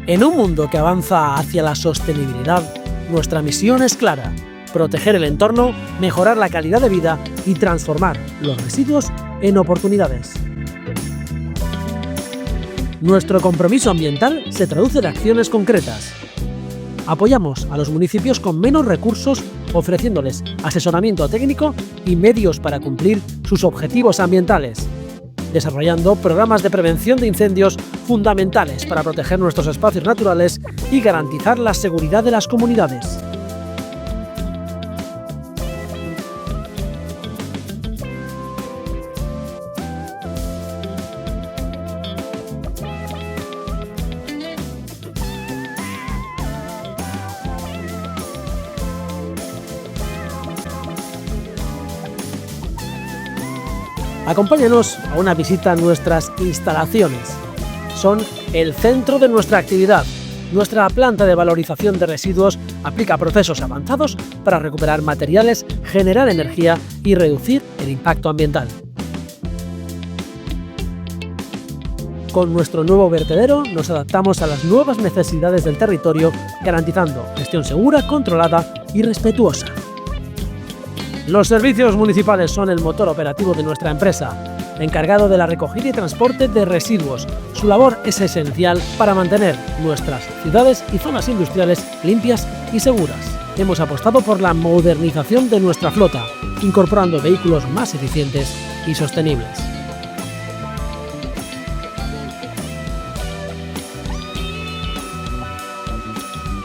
En un mundo que avanza hacia la sostenibilidad, nuestra misión es clara: proteger el entorno, mejorar la calidad de vida y transformar los residuos en oportunidades. Nuestro compromiso ambiental se traduce en acciones concretas. Apoyamos a los municipios con menos recursos, ofreciéndoles asesoramiento técnico y medios para cumplir sus objetivos ambientales, desarrollando programas de prevención de incendios fundamentales para proteger nuestros espacios naturales y garantizar la seguridad de las comunidades. Acompáñanos a una visita a nuestras instalaciones. Son el centro de nuestra actividad. Nuestra planta de valorización de residuos aplica procesos avanzados para recuperar materiales, generar energía y reducir el impacto ambiental. Con nuestro nuevo vertedero nos adaptamos a las nuevas necesidades del territorio, garantizando gestión segura, controlada y respetuosa. Los servicios municipales son el motor operativo de nuestra empresa, encargado de la recogida y transporte de residuos. Su labor es esencial para mantener nuestras ciudades y zonas industriales limpias y seguras. Hemos apostado por la modernización de nuestra flota, incorporando vehículos más eficientes y sostenibles.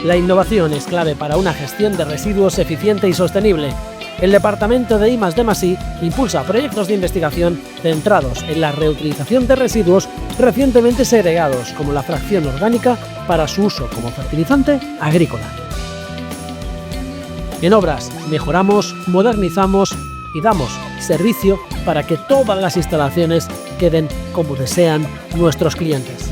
La innovación es clave para una gestión de residuos eficiente y sostenible. El Departamento de I+D+I impulsa proyectos de investigación centrados en la reutilización de residuos recientemente segregados, como la fracción orgánica, para su uso como fertilizante agrícola. En Obras mejoramos, modernizamos y damos servicio para que todas las instalaciones queden como desean nuestros clientes.